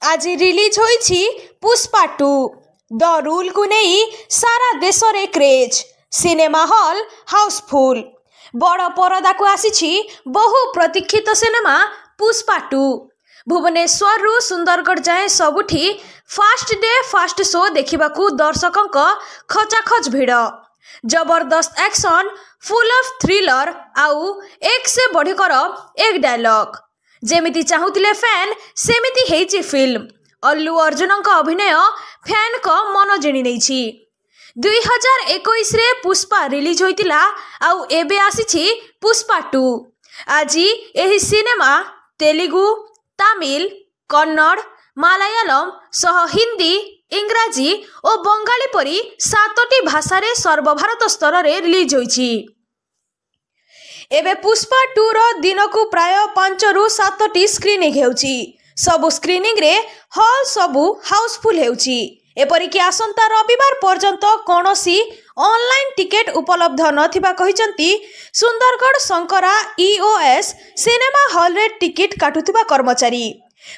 आज release होईछि Pushpa 2 the rule को नहीं सारा देश रे क्रेज सिनेमा हॉल हाउसफुल बड़ परदा को आसीछि बहु प्रतीक्षित सिनेमा पुष्पा 2 भुवनेश्वर रु सुंदरगढ़ जाए सबुठी फास्ट डे फास्ट शो देखिबाकू दर्शकों खचाखच भिड़ जबरदस्त एक्शन फुल ऑफ थ्रिलर आउ एक से बढ़कर एक डायलॉग जेमिति चाहूतिले फैन सेमिति हेची फिल्म अल्लू अर्जुन अभिनय फैन को मन जिणी नेछि 2021 रे पुष्पा रिलीज होइतिला आउ एबे आसीछि पुष्पा 2 आज एही सिनेमा तेलुगु तमिल कन्नड़ मलयालम सह हिंदी इंग्राजी और बंगाली परी 7टी भाषा रे सर्वभारत स्तर रे रिलीज होइछि। एबे पुष्पा 2 रो दिन को प्राय 5 रु 7टी स्क्रीनिंग हेउछि सबु स्क्रीनिंग रे हॉल सबु हाउसफुल हेउछि एपरिक आसंता रविवार पर्यंत कौनसी ऑनलाइन टिकेट उपलब्ध नथिबा कहिसंती Sundargarh Shankara EOS cinema hall रे टिकेट काटुथिबा कर्मचारी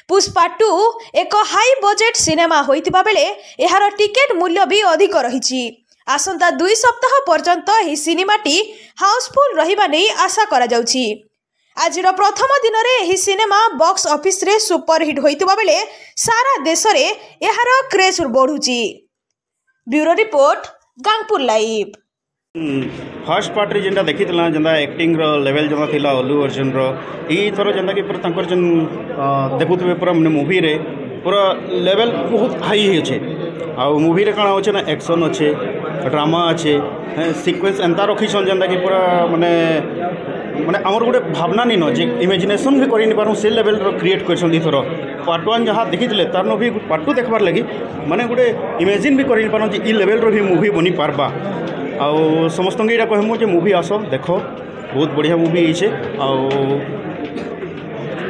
पुष्पा 2 एक हाई बजेट सिनेमा होइतिबा बेले एहार टिकेट मूल्य भी अधिक रहिछि आसंता 2 सप्ताह पर्यंत ही सिनेमाटी हाउसफुल रहिबा नै आशा करा जाउछि। आज प्रथम दिन रे एही सिनेमा बॉक्स ऑफिस रे सुपरहिट होइतिबा बेले सारा देश रे एहार क्रेज बढ़ुछि। Bureau report Gangpur live. First part रे जेंदा देखितला जेंदा एक्टिंग रो लेवल जमा थिला अल्लू अर्जुन रो ई थरो जेंदा कि पूरा तांकर जन देखुतबे पूरा मूवी रे पूरा लेवल बहुत हाई होछे आ मूवी रे काना होछे ना एक्शन होछे ड्रामा अच्छे सिक्वेंस एंता रखीछन जेंदा कि पूरा माने माने आमर गोटे भावना नहीं न जे इमेजिनेशन भी करि नि पारू से लेवल रो क्रिएट करछन दी थरो पार्ट 1 जहाँ देखिले तार न भी पार्ट 2 देखबार लगी माने गोटे इमेजिन भी करि नि पारू जे ई लेवल रो भी मूवी बनी पारबा आ समस्त एटा कहमु जे मूवी आस देख बहुत बढ़िया मूवी है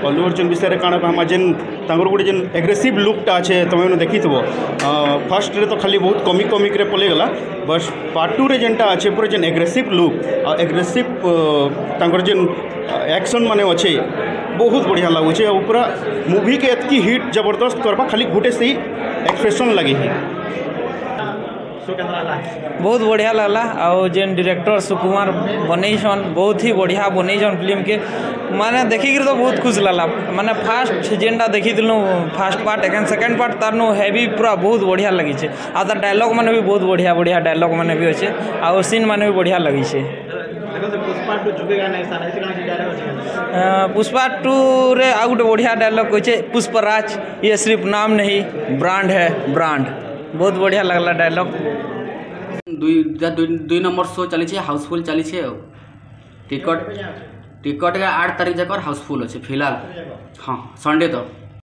अल्लू अर्जुन विषय में काना कहमा जेन तांगर गोटे जेन एग्रेसिव लुकटा अच्छे तुम देखी फर्स्ट रे तो खाली बहुत कमिक रे पलैगला बस पार्ट 2 रे जेनटा अच्छे पूरा जेन एग्रेसिव लुक आ एग्रेसिव तांगर जेन एक्शन माने अच्छे बहुत बढ़िया लगुचे और पूरा मूवी के एतकी हिट जबरदस्त करबा खाली गुटे से एक्सप्रेशन लगी बहुत बढ़िया लगला और जेन डायरेक्टर सुकुमार बनईसन बहुत ही बढ़िया बनईसन फिल्म के माने देखिक तो बहुत खुश लगला माने फास्ट जेनटा देखी फास्ट पार्ट एखन सेकेंड पार्ट तार हेवी पूरा बहुत बढ़िया लगी छे आ तार डायलॉग माने भी बहुत बढ़िया बढ़िया डायलॉग माने भी अच्छे और सीन माने भी बढ़िया लगी छे। पुष्पा 2 रे आ गोटे बढ़िया डायलॉग कहे पुष्पराज ये सिर्फ नाम नहीं ब्रांड है ब्रांड बहुत बढ़िया लगला डायलॉग। दुई नंबर शो चली हाउसफुल चली टिकट 8 तारीख जाकर हाउसफुल अच्छे फिलहाल हाँ संडे तो